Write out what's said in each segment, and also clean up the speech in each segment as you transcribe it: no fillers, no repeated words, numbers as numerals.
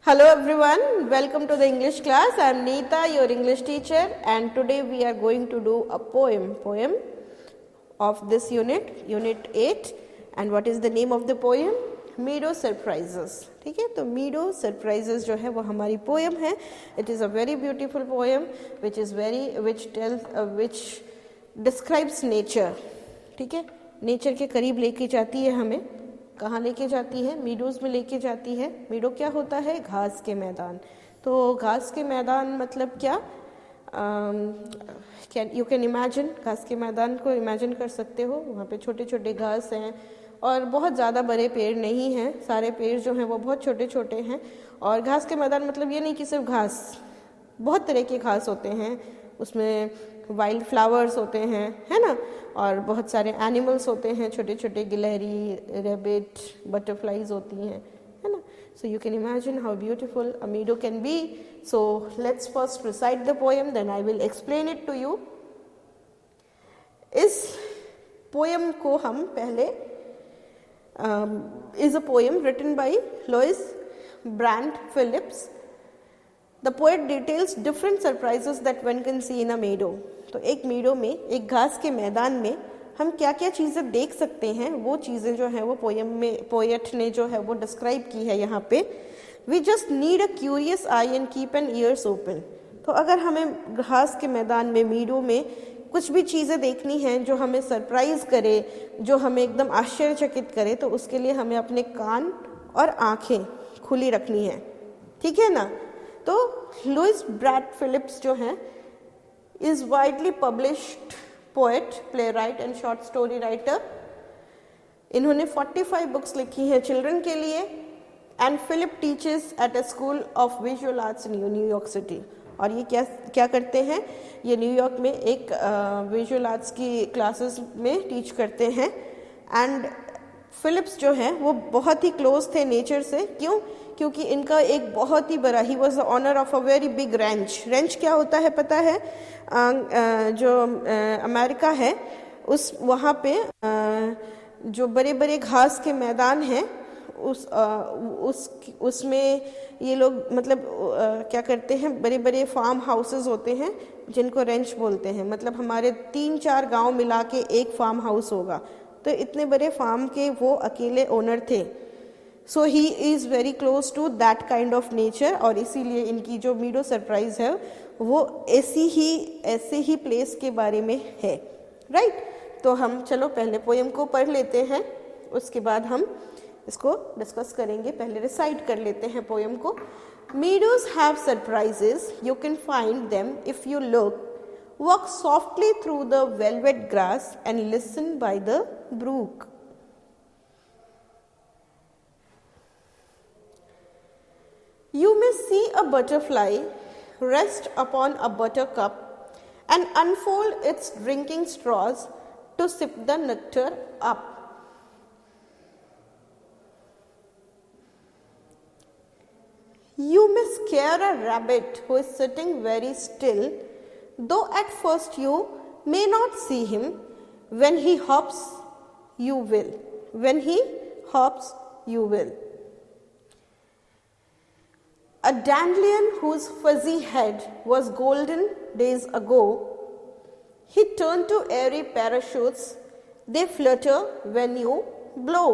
Hello everyone, welcome to the English class. I am Neeta, your English teacher, and today we are going to do a poem of this unit 8. And what is the name of the poem? Meadow Surprises. ठीक है, तो Meadow Surprises जो है वो हमारी poem है. It is a very beautiful poem which describes nature. ठीक है, नेचर के करीब लेके जाती है हमें. कहाँ लेके जाती है? मीडोज़ में लेके जाती है. मीडो क्या होता है? घास के मैदान. तो घास के मैदान मतलब क्या? यू कैन इमेजिन, घास के मैदान को इमेजिन कर सकते हो. वहाँ पे छोटे छोटे घास हैं और बहुत ज़्यादा बड़े पेड़ नहीं हैं. सारे पेड़ जो हैं वो बहुत छोटे छोटे हैं. और घास के मैदान मतलब ये नहीं कि सिर्फ घास, बहुत तरह के घास होते हैं. उसमें वाइल्ड फ्लावर्स होते हैं, है ना, और बहुत सारे एनिमल्स होते हैं, छोटे छोटे गिलहरी, रैबिट, बटरफ्लाइज होती हैं, है ना. So you can imagine how beautiful a meadow can be. So let's first recite the poem, then I will explain it to you. इस पोएम को हम पहले is a poem written by Lois Brandt Phillips. The poet details different surprises that one can see in a meadow. तो एक मीडो में, एक घास के मैदान में हम क्या क्या चीज़ें देख सकते हैं, वो चीज़ें जो है वो पोएम में पोएट ने जो है वो डिस्क्राइब की है यहाँ पे. We just need a curious eye and keep an ears open. तो अगर हमें घास के मैदान में, मीडो में कुछ भी चीज़ें देखनी हैं जो हमें सरप्राइज करे, जो हमें एकदम आश्चर्यचकित करे, तो उसके लिए हमें अपने कान और आँखें खुली रखनी है. ठीक है ना. तो लुइस ब्रैड फिलिप्स जो हैं is widely published poet, playwright and short story writer. इन्होंने 45 बुक्स लिखी हैं चिल्ड्रन के लिए. And Philip teaches at a school of visual arts in New York city. और ये क्या करते हैं? ये न्यूयॉर्क में एक विजुअल आर्ट्स की क्लासेस में टीच करते हैं. एंड फिलिप्स जो हैं वो बहुत ही क्लोज थे नेचर से. क्यों? क्योंकि इनका एक बहुत ही बड़ा, he was the owner of a very big ranch. Ranch क्या होता है पता है? जो अमेरिका है उस वहाँ पे जो बड़े बड़े घास के मैदान हैं उसमें ये लोग मतलब क्या करते हैं, बड़े बड़े फार्म हाउसेस होते हैं जिनको रेंच बोलते हैं. मतलब हमारे 3-4 गांव मिला के एक फार्म हाउस होगा. तो इतने बड़े फार्म के वो अकेले ओनर थे. So he is very close to that kind of nature. और इसीलिए इनकी जो मीडो सरप्राइज है वो ऐसे ही प्लेस के बारे में है. राइट. तो हम चलो पहले पोएम को पढ़ लेते हैं, उसके बाद हम इसको डिस्कस करेंगे. पहले रिसाइट कर लेते हैं पोएम को. Meadows have surprises, you can find them if you look. Walk softly through the velvet grass and listen by the brook. You may see a butterfly rest upon a buttercup and unfold its drinking straws to sip the nectar up. You may scare a rabbit who is sitting very still, though at first you may not see him. When he hops, you will. When he hops, you will. A dandelion whose fuzzy head was golden days ago, he turned to airy parachutes. They flutter when you blow.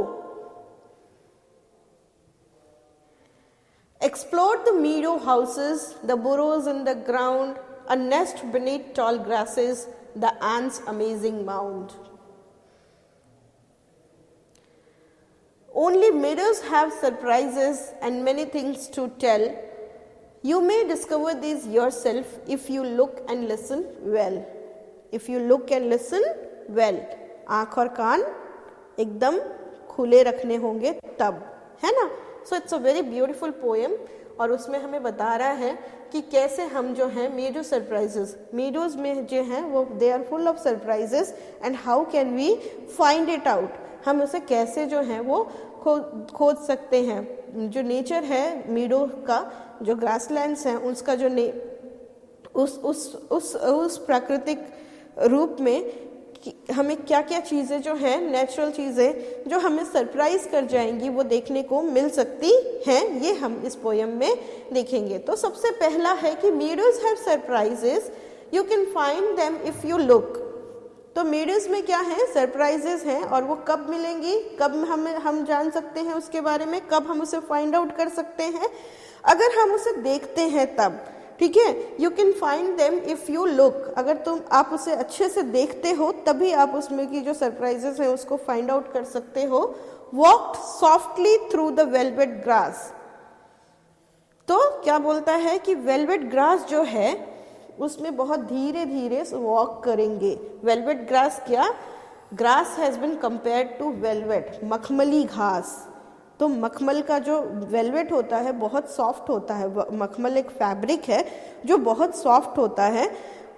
Explore the meadow houses, the burrows in the ground, a nest beneath tall grasses, the ants' amazing mound. Only meadows have surprises and many things to tell. You may discover these yourself if you look and listen well. If you look and listen well. आँख और कान एकदम खुले रखने होंगे तब, है ना. So it's a very beautiful poem. और उसमें हमें बता रहा है कि कैसे हम जो हैं मीडो सरप्राइजेस, मीडोज़ में जो हैं वो they are full of surprises. And how can we find it out, हम उसे कैसे जो हैं वो खोज सकते हैं. जो नेचर है मीडो का, जो ग्रासलैंड्स हैं उसका जो उस प्राकृतिक रूप में हमें क्या क्या चीज़ें जो हैं, नेचुरल चीज़ें जो हमें सरप्राइज कर जाएंगी, वो देखने को मिल सकती हैं, ये हम इस पोयम में देखेंगे। तो सबसे पहला है कि meadows have surprises, you can find them if you look. तो मीडोज में क्या है, सरप्राइजेस हैं, और वो कब मिलेंगी, कब हम जान सकते हैं उसके बारे में, कब हम उसे फाइंड आउट कर सकते हैं, अगर हम उसे देखते हैं तब। ठीक है, you can find them if you look, अगर आप उसे अच्छे से देखते हो तभी आप उसमें की जो सरप्राइजेस हैं उसको फाइंड आउट कर सकते हो। Walked softly through the velvet grass, तो क्या बोलता है कि वेलवेट ग्रास जो है उसमें बहुत धीरे धीरे वॉक करेंगे। वेलवेट ग्रास क्या, grass has been compared to velvet, मखमली घास। तो मखमल का जो वेलवेट होता है बहुत सॉफ्ट होता है, मखमल एक फैब्रिक है जो बहुत सॉफ्ट होता है,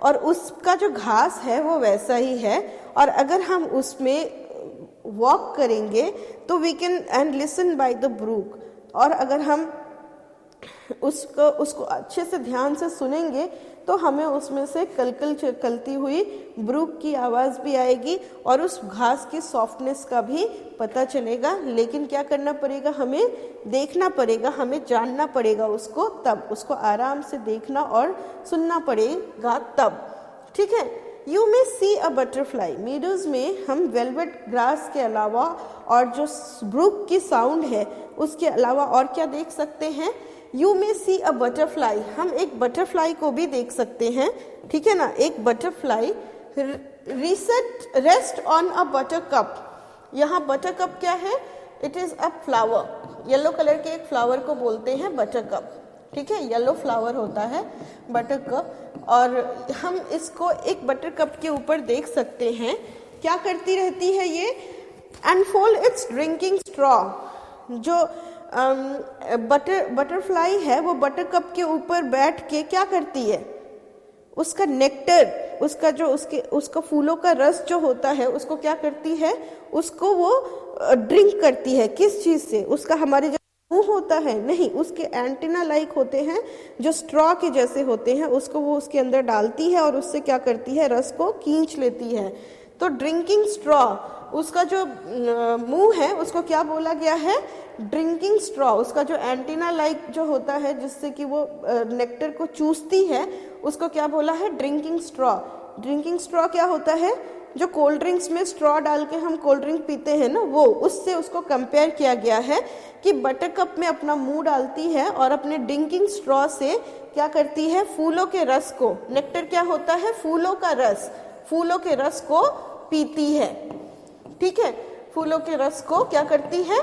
और उसका जो घास है वो वैसा ही है। और अगर हम उसमें वॉक करेंगे तो we can and listen by the brook, और अगर हम उसको अच्छे से ध्यान से सुनेंगे तो हमें उसमें से कलकल चलती हुई ब्रूक की आवाज़ भी आएगी और उस घास की सॉफ्टनेस का भी पता चलेगा। लेकिन क्या करना पड़ेगा, हमें देखना पड़ेगा, हमें जानना पड़ेगा उसको, तब उसको आराम से देखना और सुनना पड़ेगा तब। ठीक है, you may see a butterfly, meadows में हम वेलवेट ग्रास के अलावा और जो ब्रूक की साउंड है उसके अलावा और क्या देख सकते हैं, you may see a butterfly, हम एक बटरफ्लाई को भी देख सकते हैं। ठीक है ना, एक butterfly rest on a butter cup, यहाँ बटर कप क्या है, it is a flower, yellow colour के एक फ्लावर को बोलते हैं बटर कप। ठीक है, येलो फ्लावर होता है बटर कप, और हम इसको एक बटर कप के ऊपर देख सकते हैं। क्या करती रहती है ये, अनफोल्ड इट्स ड्रिंकिंग स्ट्रॉ, जो बटरफ्लाई है वो बटर कप के ऊपर बैठ के क्या करती है, उसका नेक्टर, उसका जो उसका फूलों का रस जो होता है उसको क्या करती है, उसको वो ड्रिंक करती है। किस चीज़ से, उसका हमारे जो मुंह होता है, नहीं, उसके एंटीना लाइक होते हैं जो स्ट्रॉ के जैसे होते हैं, उसको वो उसके अंदर डालती है और उससे क्या करती है, रस को खींच लेती है। तो ड्रिंकिंग स्ट्रॉ, उसका जो मुंह है उसको क्या बोला गया है, ड्रिंकिंग स्ट्रॉ। उसका जो एंटीना लाइक जो होता है जिससे कि वो नेक्टर को चूसती है उसको क्या बोला है, ड्रिंकिंग स्ट्रॉ। ड्रिंकिंग स्ट्रॉ क्या होता है, जो कोल्ड ड्रिंक्स में स्ट्रॉ डाल के हम कोल्ड ड्रिंक पीते हैं ना, वो उससे उसको कंपेयर किया गया है कि बटर कप में अपना मुंह डालती है और अपने ड्रिंकिंग स्ट्रॉ से क्या करती है, फूलों के रस को, नेक्टर क्या होता है, फूलों का रस, फूलों के रस को पीती है। ठीक है, फूलों के रस को क्या करती है,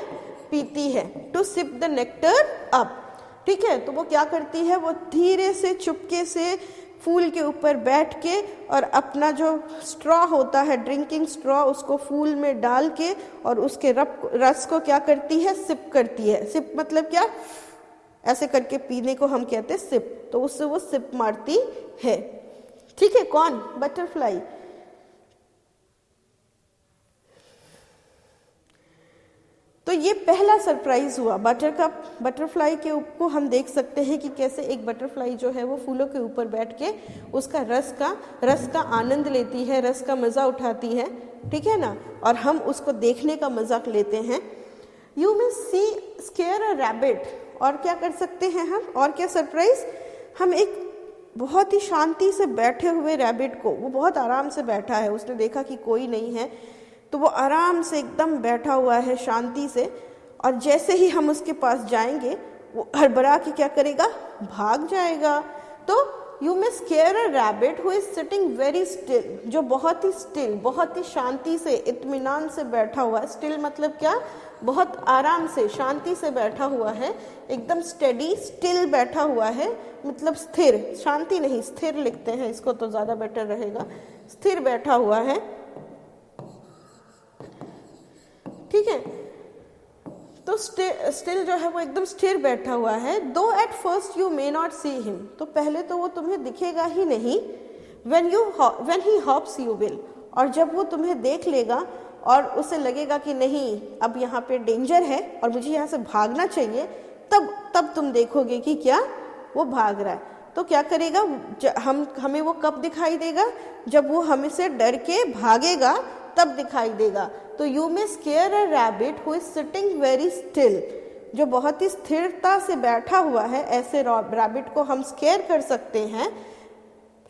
पीती है, to sip the nectar up. ठीक है, तो वो क्या करती है, वो धीरे से चुपके से फूल के ऊपर बैठ के और अपना जो स्ट्रॉ होता है, ड्रिंकिंग स्ट्रॉ, उसको फूल में डाल के और उसके रस को क्या करती है, सिप करती है। सिप मतलब क्या, ऐसे करके पीने को हम कहते हैं सिप, तो उससे वो सिप मारती है। ठीक है, कौन, बटरफ्लाई। तो ये पहला सरप्राइज हुआ, बटरफ्लाई के को हम देख सकते हैं कि कैसे एक बटरफ्लाई जो है वो फूलों के ऊपर बैठ के उसका रस का आनंद लेती है, रस का मज़ा उठाती है। ठीक है ना, और हम उसको देखने का मजाक लेते हैं। You may see scare a rabbit, और क्या कर सकते हैं हम, और क्या सरप्राइज, हम एक बहुत ही शांति से बैठे हुए रैबिट को, वो बहुत आराम से बैठा है, उसने देखा कि कोई नहीं है तो वो आराम से एकदम बैठा हुआ है शांति से, और जैसे ही हम उसके पास जाएंगे वो हड़बड़ा के क्या करेगा, भाग जाएगा। तो you may square a rabbit who is sitting very still, जो बहुत ही स्टिल, बहुत ही शांति से, इत्मीनान से बैठा हुआ है। स्टिल मतलब क्या, बहुत आराम से, शांति से बैठा हुआ है, एकदम स्टेडी, स्टिल बैठा हुआ है, मतलब स्थिर, शांति नहीं स्थिर लिखते हैं इसको तो ज़्यादा बेटर रहेगा, स्थिर बैठा हुआ है। ठीक है, तो स्टिल जो है वो एकदम स्थिर बैठा हुआ है। दो at first you may not see him, तो पहले तो वो तुम्हें दिखेगा ही नहीं। When he hops you will, और जब वो तुम्हें देख लेगा और उसे लगेगा कि नहीं अब यहाँ पे डेंजर है और मुझे यहाँ से भागना चाहिए, तब तुम देखोगे कि क्या वो भाग रहा है। तो क्या करेगा, हमें वो कब दिखाई देगा, जब वो हमें से डर के भागेगा तब दिखाई देगा। तो you may square a rabbit who is sitting very still, जो बहुत ही स्थिरता से बैठा हुआ है, ऐसे रैबिट को हम स्केयर कर सकते हैं।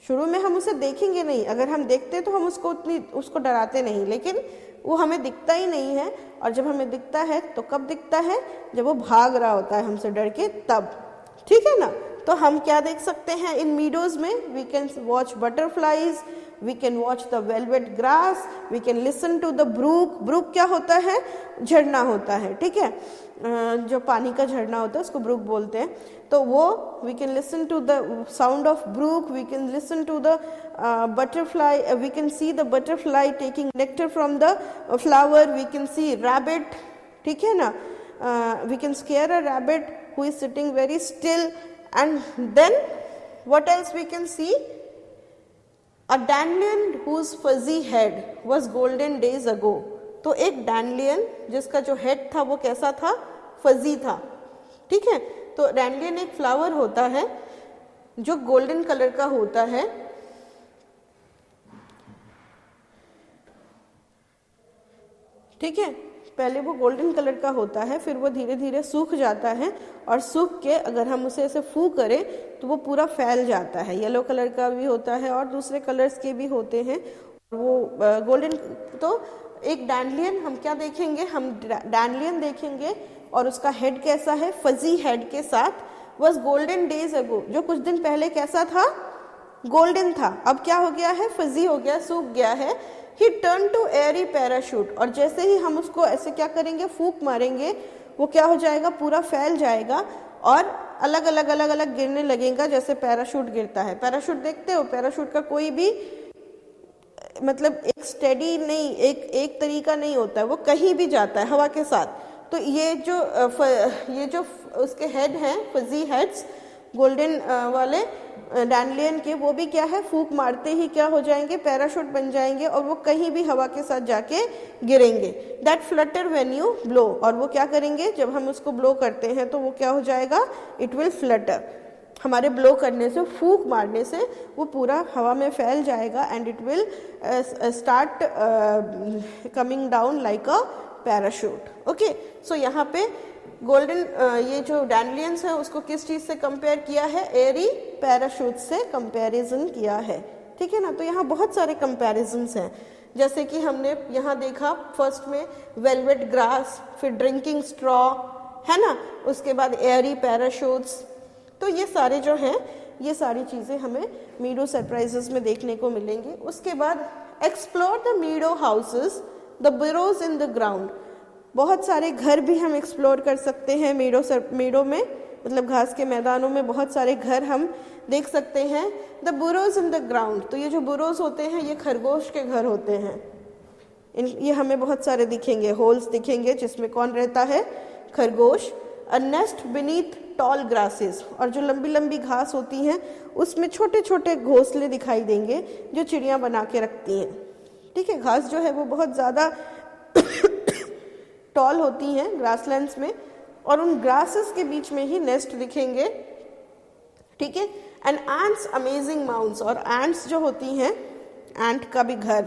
शुरू में हम उसे देखेंगे नहीं, अगर हम देखते तो हम उसको डराते नहीं, लेकिन वो हमें दिखता ही नहीं है। और जब हमें दिखता है तो कब दिखता है, जब वो भाग रहा होता है हमसे डर के तब, ठीक है ना। तो हम क्या देख सकते हैं इन मीडोज में, we can watch butterflies, we can watch the velvet grass, we can listen to the brook. Brook क्या होता है, झरना होता है, ठीक है, जो पानी का झरना होता है उसको ब्रूक बोलते हैं। तो वो we can listen to the sound of brook, we can listen to the butterfly, we can see the butterfly taking nectar from the flower, we can see rabbit, ठीक है ना, we can scare a rabbit who is sitting very still. And then what else we can see, a dandelion whose fuzzy head was golden days ago। तो एक डैंडलियन जिसका जो head था वो कैसा था, फजी था, ठीक है। तो डैंडलियन एक फ्लावर होता है जो गोल्डन कलर का होता है, ठीक है। पहले वो गोल्डन कलर का होता है, फिर वो धीरे धीरे सूख जाता है, और सूख के अगर हम उसे ऐसे फू करें तो वो पूरा फैल जाता है। येलो कलर का भी होता है और दूसरे कलर्स के भी होते हैं, वो गोल्डन। तो एक डैंडलियन हम क्या देखेंगे, हम डैंडलियन देखेंगे और उसका हेड कैसा है, फजी हेड के साथ। वॉज गोल्डन डेज अगो, जो कुछ दिन पहले कैसा था, गोल्डन था, अब क्या हो गया है, फजी हो गया, सूख गया है। He turn to airy parachute, और जैसे ही हम उसको ऐसे क्या करेंगे, फूंक मारेंगे, वो क्या हो जाएगा, पूरा फैल जाएगा और अलग अलग गिरने लगेगा, जैसे पैराशूट गिरता है। पैराशूट देखते हो, पैराशूट का कोई भी मतलब एक स्टेडी नहीं, एक तरीका नहीं होता है, वो कहीं भी जाता है हवा के साथ। तो ये जो उसके हेड हैं, फजी हेड्स गोल्डन वाले डैंडलियन के, वो भी क्या है, फूंक मारते ही क्या हो जाएंगे, पैराशूट बन जाएंगे और वो कहीं भी हवा के साथ जाके गिरेंगे। That Flutter when you blow, और वो क्या करेंगे, जब हम उसको ब्लो करते हैं तो वो क्या हो जाएगा, इट विल फ्लटर। हमारे ब्लो करने से, फूंक मारने से वो पूरा हवा में फैल जाएगा, and it will start coming down like a parachute. Okay, so यहाँ पे गोल्डन ये जो डैंडलियंस है उसको किस चीज से कंपेयर किया है, एरी पैराशूट से कंपैरिजन किया है, ठीक है ना। तो यहाँ बहुत सारे कंपैरिजन्स हैं, जैसे कि हमने यहाँ देखा फर्स्ट में वेलवेट ग्रास, फिर ड्रिंकिंग स्ट्रॉ, है ना, उसके बाद एरी पैराशूट्स। तो ये सारे जो हैं, ये सारी चीज़ें हमें मीडो सरप्राइजेस में देखने को मिलेंगी। उसके बाद explore the मीडो houses, the burrows in the ground. बहुत सारे घर भी हम एक्सप्लोर कर सकते हैं मीडो में, मतलब घास के मैदानों में बहुत सारे घर हम देख सकते हैं। The burrows in the ground, तो ये जो burrows होते हैं ये खरगोश के घर होते हैं। ये हमें बहुत सारे दिखेंगे, होल्स दिखेंगे जिसमें कौन रहता है, खरगोश। अ नेस्ट बीनीथ टॉल ग्रासेस, और जो लंबी लंबी घास होती हैं उसमें छोटे छोटे घोंसले दिखाई देंगे जो चिड़ियाँ बना के रखती हैं, ठीक है। घास जो है वो बहुत ज़्यादा टॉल होती हैं ग्रासलैंड्स में, और उन ग्रासेस के बीच में ही नेस्ट दिखेंगे, ठीक है। एंड एंट्स अमेजिंग माउंट्स, और एंट्स जो होती हैं, एंट का भी घर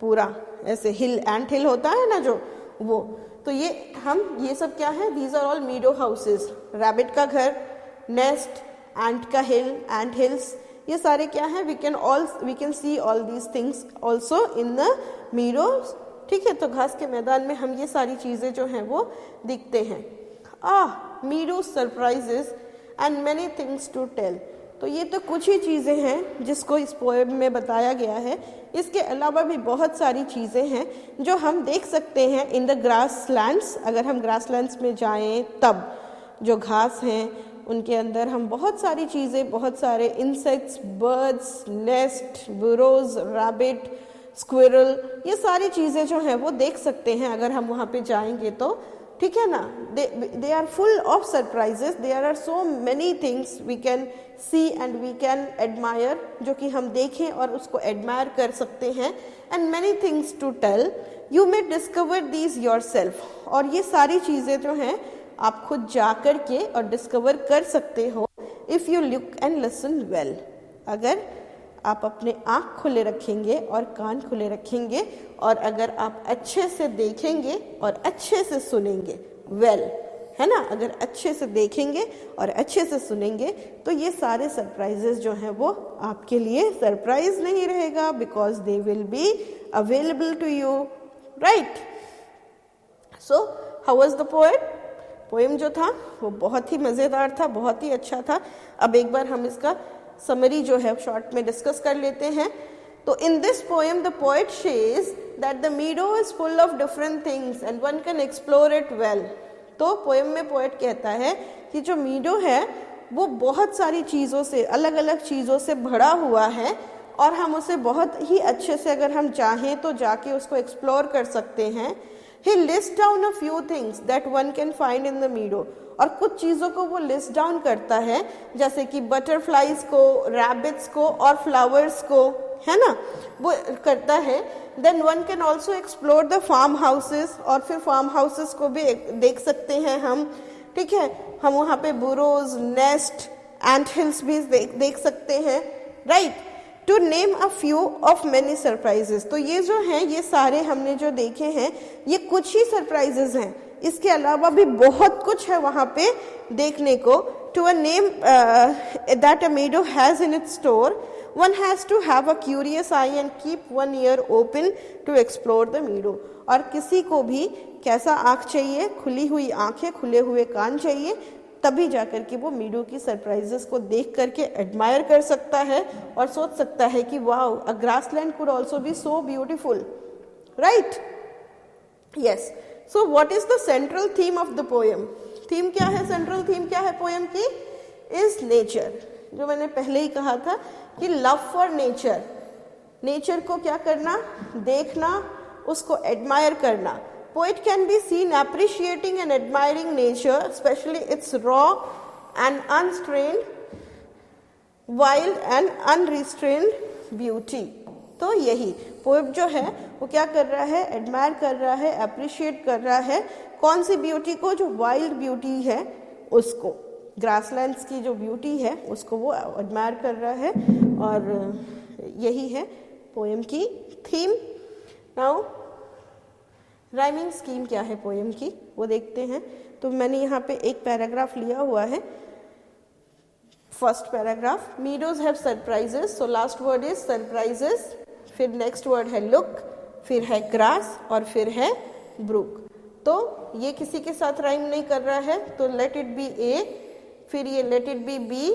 पूरा ऐसे हिल, एंट हिल होता है ना जो, वो तो ये सब क्या है, these are all meadow houses. Rabbit का घर, नेस्ट, एंट का हिल, एंट हिल्स, ये सारे क्या है, we can see all these things also in the meadows, ठीक है। तो घास के मैदान में हम ये सारी चीज़ें जो हैं वो दिखते हैं। Meadow surprises and many things to tell. तो ये तो कुछ ही चीज़ें हैं जिसको इस पोएम में बताया गया है। इसके अलावा भी बहुत सारी चीज़ें हैं जो हम देख सकते हैं इन द ग्रासलैंड्स। अगर हम ग्रासलैंड्स में जाएं तब जो घास हैं उनके अंदर हम बहुत सारी चीज़ें, बहुत सारे insects, birds, nest, burrows, rabbit, squirrel, ये सारी चीज़ें जो हैं वो देख सकते हैं अगर हम वहाँ पे जाएंगे तो, ठीक है ना। They are full of surprises, there are so many things we can see and we can admire, जो कि हम देखें और उसको एडमायर कर सकते हैं। And many things to tell, you may discover these yourself, और ये सारी चीज़ें जो हैं आप खुद जा कर के और डिस्कवर कर सकते हो if you look and listen well. अगर आप अपने आँख खुले रखेंगे और कान खुले रखेंगे और अगर आप अच्छे से देखेंगे और अच्छे से सुनेंगे, वेल, है ना, अगर अच्छे से देखेंगे और अच्छे से सुनेंगे तो ये सारे सरप्राइजेस जो हैं वो आपके लिए सरप्राइज नहीं रहेगा, because they will be available to you, right. So how was the poem? Poem जो था वो बहुत ही मज़ेदार था, बहुत ही अच्छा था। अब एक बार हम इसका समरी जो है शॉर्ट में डिस्कस कर लेते हैं। तो in this poem the poet says that the मीडो is full of different things and one can explore it well. तो पोएम में पोएट कहता है कि जो मीडो है वो बहुत सारी चीज़ों से, अलग अलग चीज़ों से भरा हुआ है और हम उसे बहुत ही अच्छे से अगर हम चाहें तो जाके उसको एक्सप्लोर कर सकते हैं। He lists down a few things that one can find in the meadow, और कुछ चीज़ों को वो लिस्ट डाउन करता है, जैसे कि बटरफ्लाइज को, रैबिट्स को और फ्लावर्स को, है ना, वो करता है। Then one can also explore the farm houses, और फिर फार्म हाउसेस को भी देख सकते हैं हम, ठीक है। हम वहाँ पे बुरोज, नेस्ट, एंट हिल्स भी देख सकते हैं, right. To name a few of many surprises. तो ये जो हैं, ये सारे हमने जो देखे हैं ये कुछ ही सरप्राइजेस हैं, इसके अलावा भी बहुत कुछ है वहाँ पे देखने को। To a name that a meadow has in its store, one has to have a curious eye and keep one ear open to explore the meadow. और किसी को भी कैसा आँख चाहिए? खुली हुई आँखें, खुले हुए कान चाहिए, तभी जाकर के वो मीडो की सरप्राइजेस को देख करके एडमायर कर सकता है और सोच सकता है कि wow, a grassland could also be so beautiful, right. Yes, so what is the central theme of the poem? Theme क्या है, सेंट्रल थीम क्या है पोएम की? Is nature. जो मैंने पहले ही कहा था कि लव फॉर नेचर, नेचर को क्या करना? देखना, उसको एडमायर करना। Poet can be seen appreciating and admiring nature, especially its raw and unstrained, wild and unrestrained beauty. तो यही पोएट जो है वो क्या कर रहा है? एडमायर कर रहा है, अप्रिशिएट कर रहा है। कौन सी ब्यूटी को? जो वाइल्ड ब्यूटी है उसको, ग्रासलैंड्स की जो ब्यूटी है उसको वो एडमायर कर रहा है, और यही है पोएम की थीम। नाउ राइमिंग स्कीम क्या है पोएम की वो देखते हैं। तो मैंने यहाँ पे एक पैराग्राफ लिया हुआ है। First paragraph, meadows have surprises, so last word is surprises, फिर नेक्स्ट वर्ड है लुक, फिर है ग्रास और फिर है ब्रूक। तो ये किसी के साथ राइम नहीं कर रहा है, तो लेट इट बी ए, फिर ये let it be B,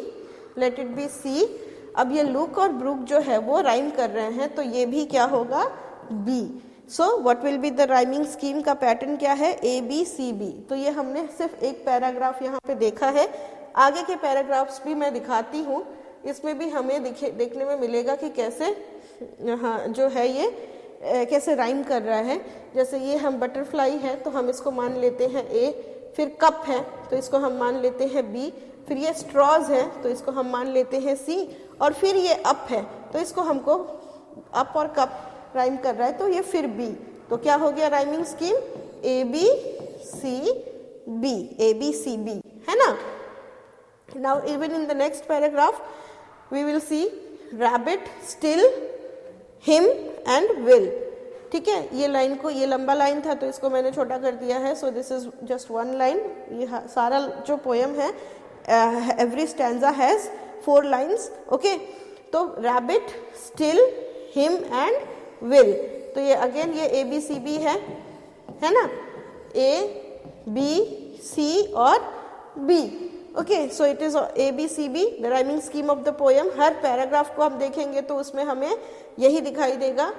let it be C. अब ये लुक और ब्रूक जो है वो राइम कर रहे हैं, तो ये भी क्या होगा? B. So what will be the rhyming scheme का पैटर्न क्या है? A B C B. तो ये हमने सिर्फ एक पैराग्राफ यहाँ पे देखा है, आगे के पैराग्राफ्स भी मैं दिखाती हूँ। इसमें भी हमें देखने में मिलेगा कि कैसे हाँ जो है ये कैसे राइम कर रहा है। जैसे ये हम बटरफ्लाई है तो हम इसको मान लेते हैं ए, फिर कप है तो इसको हम मान लेते हैं बी, फिर ये स्ट्रॉज है तो इसको हम मान लेते हैं सी, और फिर ये अप है तो इसको हमको अप और कप राइम कर रहा है तो ये फिर बी। तो क्या हो गया rhyming scheme? A B C B, A B C B, है ना। Now even in the next paragraph we will see rabbit, still, him and will. ठीक है, ये लाइन को, ये लंबा लाइन था तो इसको मैंने छोटा कर दिया है। So this is just one line. ये सारा जो पोएम है, every stanza has 4 lines. Okay, तो rabbit, still, him and will. तो ये अगेन ये ए बी सी बी है ना, ए बी सी और B. Okay, so it is A B C B the rhyming scheme of the poem. हर paragraph को हम देखेंगे तो उसमें हमें यही दिखाई देगा।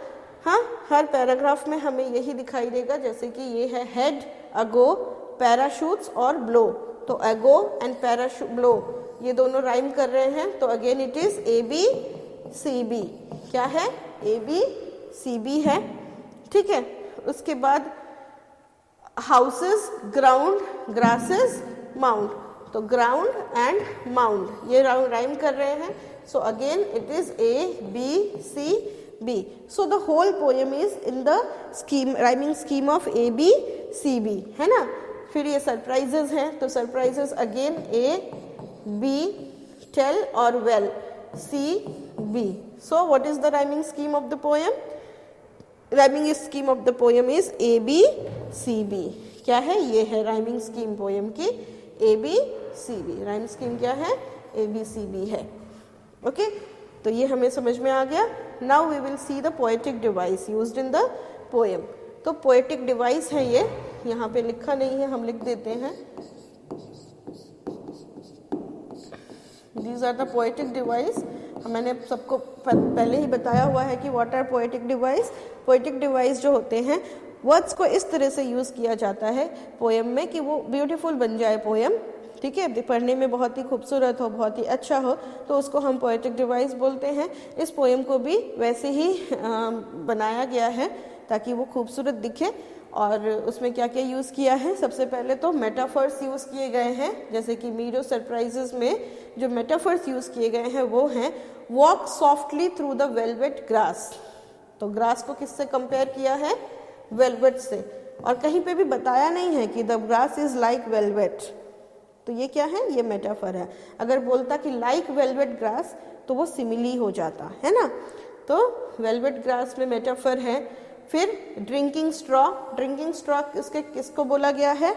हाँ, हर पैराग्राफ में हमें यही दिखाई देगा। जैसे कि ये है हेड, अगो, पैराशूट्स और ब्लो। तो अगो एंड पैराशूट, ब्लो, ये दोनों राइम कर रहे हैं। तो again it is A B C B. क्या है? ए बी सी बी है। ठीक है, उसके बाद हाउसेस, ग्राउंड, ग्रासेस, माउंट। तो ग्राउंड एंड माउंट ये राइम कर रहे हैं। So again it is A B C B. So the whole poem is in the scheme, rhyming scheme of A B C B, है ना। फिर ये surprises हैं, तो surprises again A B tell or well, C, B. So what is the rhyming scheme of the poem? Rhyming scheme of the poem is A, B, C, B. क्या है? ये है rhyming scheme poem की A, B, C, B. rhyme scheme क्या है? A, B, C, B है. Okay? तो ये हमें समझ में आ गया. Now we will see the poetic device used in the poem. तो poetic device है ये, यहाँ पे लिखा नहीं है, हम लिख देते हैं. These are the poetic device. मैंने सबको पहले ही बताया हुआ है कि what are poetic device. Poetic device जो होते हैं वर्ड्स को इस तरह से यूज़ किया जाता है पोएम में कि वो ब्यूटीफुल बन जाए पोएम. ठीक है, पढ़ने में बहुत ही खूबसूरत हो, बहुत ही अच्छा हो, तो उसको हम पोएटिक डिवाइस बोलते हैं. इस पोएम को भी वैसे ही बनाया गया है ताकि वो खूबसूरत दिखे. और उसमें क्या क्या यूज़ किया है? सबसे पहले तो मेटाफर्स यूज़ किए गए हैं. जैसे कि मीडो सरप्राइजेस में जो मेटाफर्स यूज़ किए गए हैं वो हैं walk softly through the velvet grass. तो ग्रास को किससे कंपेयर किया है? वेलवेट से. और कहीं पे भी बताया नहीं है कि the grass is like velvet. तो ये क्या है? ये मेटाफर है. अगर बोलता कि लाइक वेलवेट ग्रास तो वो सिमिली हो जाता है ना. तो वेलवेट ग्रास में मेटाफर है. फिर ड्रिंकिंग स्ट्रॉ. ड्रिंकिंग स्ट्रॉ उसके किसको बोला गया है?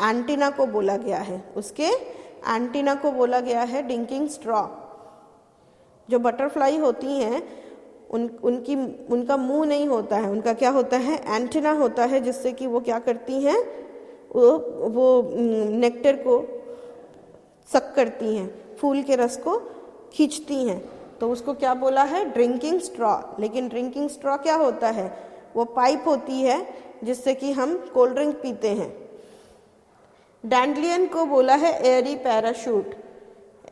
एंटीना को बोला गया है. उसके एंटीना को बोला गया है ड्रिंकिंग स्ट्रॉ. जो बटरफ्लाई होती हैं उनका मुंह नहीं होता है, उनका क्या होता है? एंटीना होता है, जिससे कि वो क्या करती हैं? वो नेक्टर को सक करती हैं, फूल के रस को खींचती हैं. तो उसको क्या बोला है? Drinking straw. लेकिन ड्रिंकिंग स्ट्रॉ क्या होता है? वो पाइप होती है जिससे कि हम कोल्ड ड्रिंक पीते हैं. डैंडलियन को बोला है airy parachute.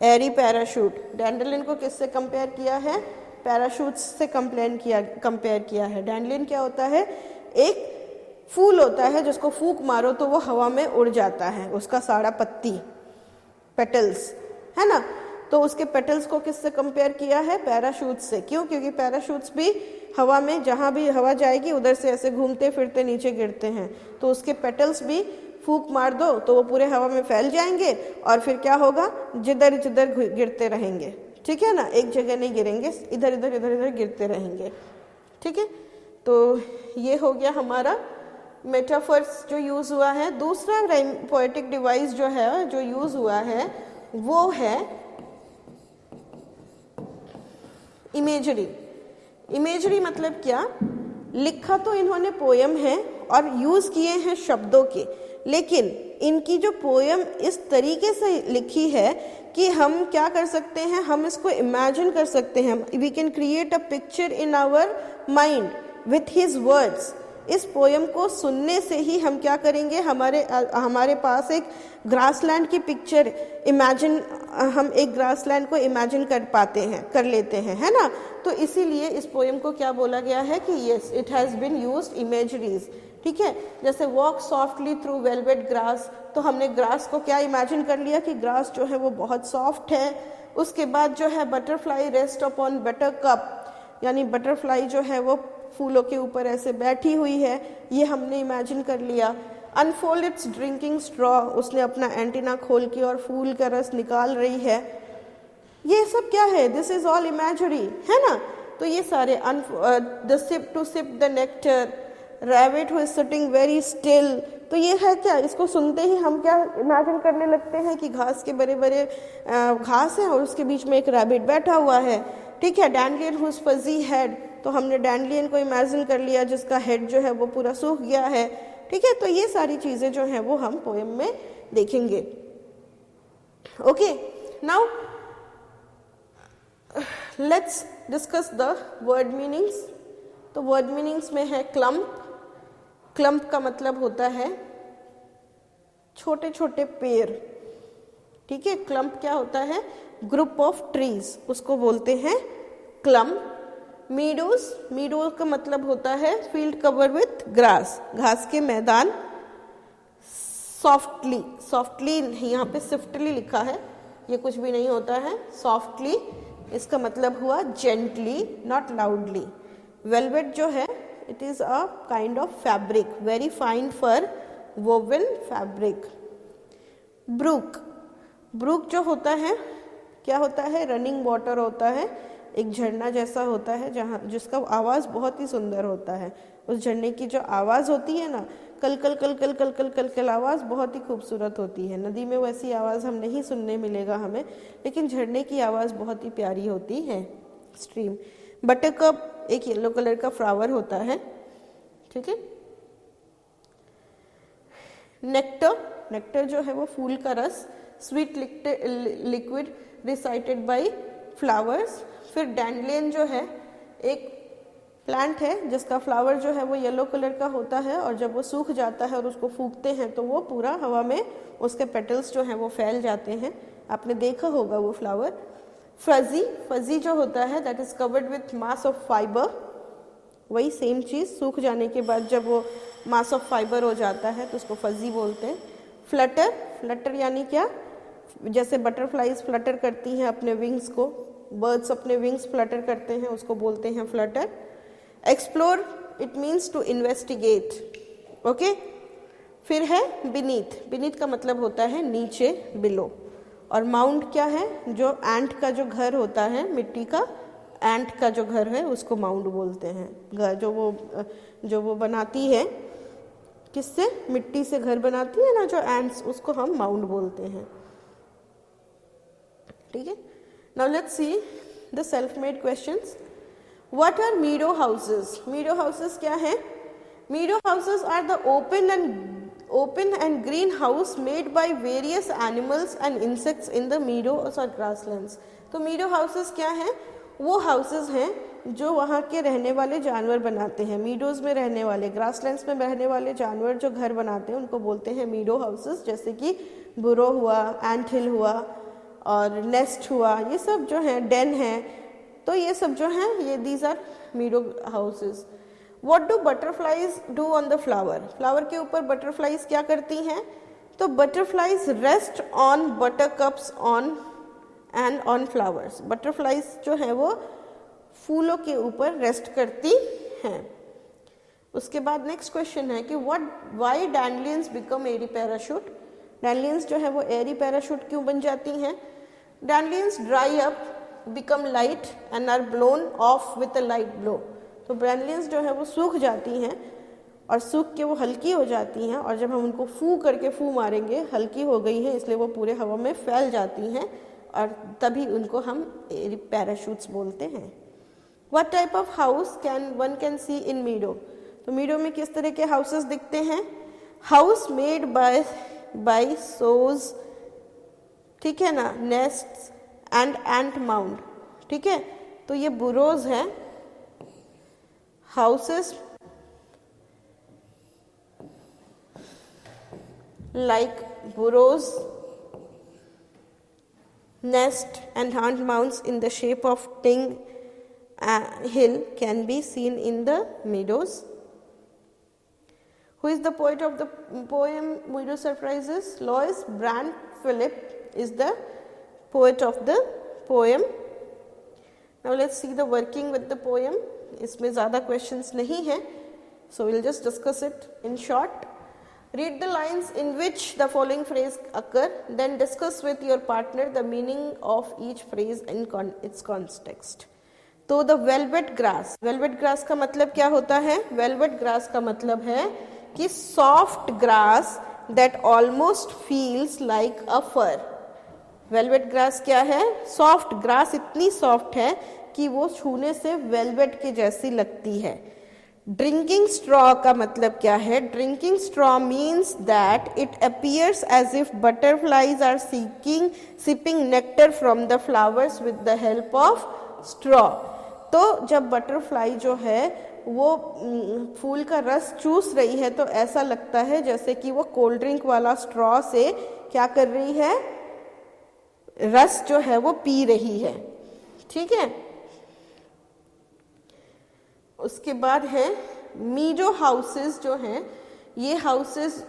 Airy parachute. Dandelion को किससे कंपेयर किया है? पैराशूट से कंपेयर किया है. डैंडलियन क्या होता है? एक फूल होता है जिसको फूंक मारो तो वो हवा में उड़ जाता है. उसका सारा पत्ती, पेटल्स, है ना. तो उसके पेटल्स को किससे कंपेयर किया है? पैराशूट से. क्यों? क्योंकि पैराशूट्स भी हवा में, जहाँ भी हवा जाएगी उधर से ऐसे घूमते फिरते नीचे गिरते हैं. तो उसके पेटल्स भी फूंक मार दो तो वो पूरे हवा में फैल जाएंगे और फिर क्या होगा? जिधर जिधर गिरते रहेंगे. ठीक है ना, एक जगह नहीं गिरेंगे, इधर इधर इधर इधर गिरते रहेंगे. ठीक है, तो ये हो गया हमारा मेटाफर्स जो यूज़ हुआ है. दूसरा पोएटिक डिवाइस जो है, जो यूज़ हुआ है, वो है इमेजरी. इमेजरी मतलब क्या? लिखा तो इन्होंने पोयम है और यूज़ किए हैं शब्दों के, लेकिन इनकी जो पोयम इस तरीके से लिखी है कि हम क्या कर सकते हैं? हम इसको इमेजिन कर सकते हैं. We can create a picture in our mind with his words. इस पोयम को सुनने से ही हम क्या करेंगे? हमारे पास एक ग्रासलैंड की पिक्चर इमेजिन, हम एक ग्रासलैंड को इमेजिन कर लेते हैं, है ना. तो इसीलिए इस पोयम को क्या बोला गया है कि yes, it has been used imageries. ठीक है, जैसे walk softly through velvet grass, तो हमने ग्रास को क्या इमेजिन कर लिया कि ग्रास जो है वो बहुत सॉफ्ट है. उसके बाद जो है butterfly rest upon butter cup, यानी बटरफ्लाई जो है वो फूलों के ऊपर ऐसे बैठी हुई है, ये हमने इमेजिन कर लिया. अनफोल्ड इट्स ड्रिंकिंग स्ट्रॉ, उसने अपना एंटीना खोल के और फूल का रस निकाल रही है. ये सब क्या है? दिस इज ऑल इमेजरी, है ना. तो ये सारे the sip to sip the nectar, rabbit who is sitting very still. तो ये है क्या? इसको सुनते ही हम क्या इमेजिन करने लगते हैं कि घास के बड़े बड़े घास है और उसके बीच में एक रैबिट बैठा हुआ है. ठीक है. डैंडलियन हुज फजी हेड, तो हमने डैंडलियन को इमेजिन कर लिया जिसका हेड जो है वो पूरा सूख गया है. ठीक है. तो ये सारी चीज़ें जो हैं वो हम पोएम में देखेंगे. Okay, now let's discuss the word meanings. तो वर्ड मीनिंग्स में है क्लम्प. क्लम्प का मतलब होता है छोटे छोटे पेड़. ठीक है. क्लम्प क्या होता है? ग्रुप ऑफ ट्रीज, उसको बोलते हैं क्लम्प. मीडोज, मीडो का मतलब होता है फील्ड कवर विथ ग्रास, घास के मैदान. सॉफ्टली, सॉफ्टली यहाँ पे स्विफ्टली लिखा है, ये कुछ भी नहीं होता है. सॉफ्टली इसका मतलब हुआ जेंटली, नॉट लाउडली. वेलवेट जो है it is a kind of fabric, very fine fur woven fabric. Brook, brook जो होता है क्या होता है, रनिंग वाटर होता है, एक झरना जैसा होता है जहाँ जिसका आवाज़ बहुत ही सुंदर होता है। उस झरने की जो आवाज़ होती है ना, कल कल कल कल कल कल कल कल आवाज़ बहुत ही खूबसूरत होती है। नदी में वैसी आवाज़ हम नहीं सुनने मिलेगा हमें, लेकिन झरने की आवाज़ बहुत ही प्यारी होती है। स्ट्रीम। बटरकप एक येलो कलर का फ्लावर होता है, ठीक है। नेक्टर, नेक्टर जो है वो फूल का रस, sweet liquid recited by flowers. फिर डैंडलियन जो है एक प्लांट है जिसका फ्लावर जो है वो येलो कलर का होता है, और जब वो सूख जाता है और उसको फूंकते हैं तो वो पूरा हवा में उसके पेटल्स जो हैं वो फैल जाते हैं। आपने देखा होगा वो फ्लावर। फजी, फजी जो होता है that is covered with mass of fibre, वही सेम चीज़ सूख जाने के बाद जब वो मास ऑफ फाइबर हो जाता है तो उसको फजी बोलते हैं। फ्लटर, फ्लटर यानी क्या, जैसे बटरफ्लाइज फ्लटर करती हैं अपने विंग्स को, बर्ड्स अपने विंग्स फ्लटर करते हैं, उसको बोलते हैं flutter. Explore, it means to investigate, okay. फिर है बीनीथ, बीनीथ का मतलब होता है नीचे, बिलो। और माउंड क्या है, जो एंट का जो घर होता है, मिट्टी का एंट का जो घर है उसको माउंड बोलते हैं। घर जो वो बनाती है, किससे, मिट्टी से घर बनाती है ना जो एंट्स, उसको हम माउंड बोलते हैं, ठीक है। Now let's see the self made questions. What are meadow houses? Meadow houses क्या है? Meadow houses are the open and green house made by various animals and insects in the meadows or grasslands। तो मीडो houses क्या है? वो houses हैं जो वहाँ के रहने वाले जानवर बनाते हैं। मीडोज में रहने वाले, ग्रासलैंड्स में रहने वाले जानवर जो घर बनाते हैं उनको बोलते हैं मीडो हाउसेस। जैसे कि बुरो हुआ, एंट हिल हुआ और नेस्ट हुआ, ये सब जो है, डेन है, तो ये सब जो हैं ये these are meadow houses. What do butterflies do on the flower? Flower के ऊपर बटरफ्लाइज क्या करती हैं? तो butterflies rest on buttercups on and on flowers. Butterflies जो है वो फूलों के ऊपर रेस्ट करती हैं। उसके बाद नेक्स्ट क्वेश्चन है कि why dandelions become airy parachute? Dandelions जो है वो एरी पैराशूट क्यों बन जाती हैं? Dandelions dry up, become light and are blown off with a light blow. तो डैंडलियंस जो है वो सूख जाती हैं और सूख के वो हल्की हो जाती हैं, और जब हम उनको फू मारेंगे, हल्की हो गई हैं इसलिए वो पूरे हवा में फैल जाती हैं, और तभी उनको हम पैराशूट्स बोलते हैं। What type of house one can see इन मीडो? तो मीडो में किस तरह के हाउसेस दिखते हैं? हाउस मेड बाय सोज, ठीक है ना, नेस्ट्स एंड एंट माउंड, ठीक है। तो ये बुरोज हैं, houses like burrows, nest and ant mounds in the shape of ting hill can be seen in the meadows. Who is the poet of the poem Meadow Surprises? Louis Brandt Philippe is the poet of the poem. Now let's see the working with the poem. इसमें ज़्यादा questions नहीं हैं, so we'll just discuss it in short. Read the lines in which the following phrase occur, then discuss with your partner the meaning of each phrase in its context. तो the velvet grass, velvet grass का मतलब क्या होता है? velvet grass का मतलब है कि soft grass that almost feels like a fur। velvet grass क्या है? soft grass इतनी soft है कि वो छूने से वेलवेट के जैसी लगती है। ड्रिंकिंग स्ट्रॉ का मतलब क्या है? Drinking straw means that it appears as if butterflies are sipping nectar from the flowers with the help of straw. तो जब बटरफ्लाई जो है वो फूल का रस चूस रही है तो ऐसा लगता है जैसे कि वो कोल्ड ड्रिंक वाला स्ट्रॉ से क्या कर रही है? रस जो है वो पी रही है, ठीक है। उसके बाद है मीडो हाउसेस जो हैं, ये हाउसेस,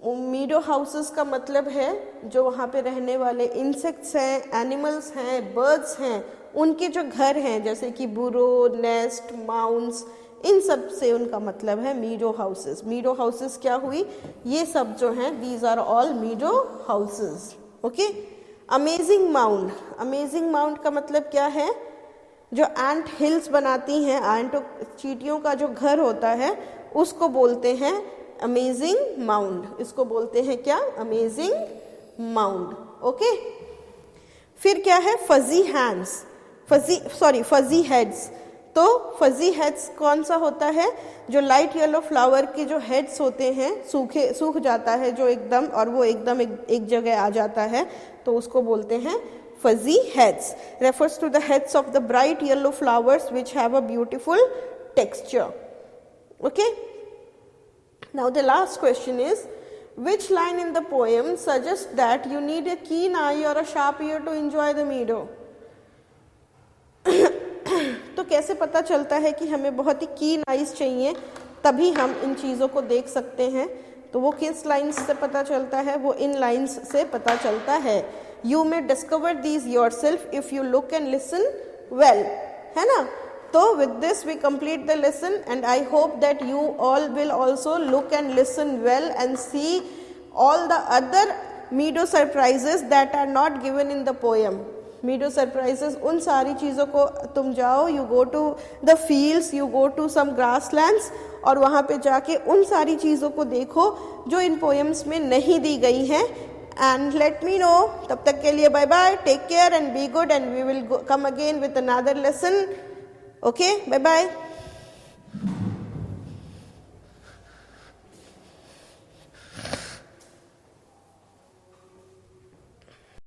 मीडो हाउसेस का मतलब है जो वहाँ पे रहने वाले इंसेक्ट्स हैं, एनिमल्स हैं, बर्ड्स हैं, उनके जो घर हैं, जैसे कि बुरो, नेस्ट, माउंड्स, इन सब से उनका मतलब है मीडो हाउसेस। मीडो हाउसेस क्या हुई? ये सब जो हैं, these are all meadow houses, okay. Amazing mound, amazing mound का मतलब क्या है? जो एंट हिल्स बनाती हैं, एंट चींटियों का जो घर होता है उसको बोलते हैं अमेजिंग माउंड। इसको बोलते हैं क्या? Amazing mound. ओके, फिर क्या है? Fuzzy hands, fuzzy heads. तो फजी हेड्स कौन सा होता है? जो लाइट येलो फ्लावर के जो हेड्स होते हैं, सूख जाता है जो एकदम, और वो एकदम एक जगह आ जाता है, तो उसको बोलते हैं fuzzy heads. Refers to the heads of the bright yellow flowers which have a beautiful texture. Okay, now the last question is, which line in the poem suggests that you need a keen eye or a sharp ear to enjoy the meadow? तो कैसे पता चलता है कि हमें बहुत ही कीन eyes चाहिए तभी हम इन चीज़ों को देख सकते हैं? तो वो किस लाइन्स से पता चलता है? वो इन लाइन्स से पता चलता है। You may discover these yourself if you look and listen well, है ना? तो with this we complete the lesson, and I hope that you all will also look and listen well and see all the other meadow surprises that are not given in the poem. meadow surprises, उन सारी चीज़ों को तुम जाओ, you go to the fields, you go to some grasslands, और वहाँ पे जाके उन सारी चीज़ों को देखो जो इन पोएम्स में नहीं दी गई हैं, and let me know. तब तक के लिए bye bye, take care and be good, and we will come again with another lesson. Okay, bye bye.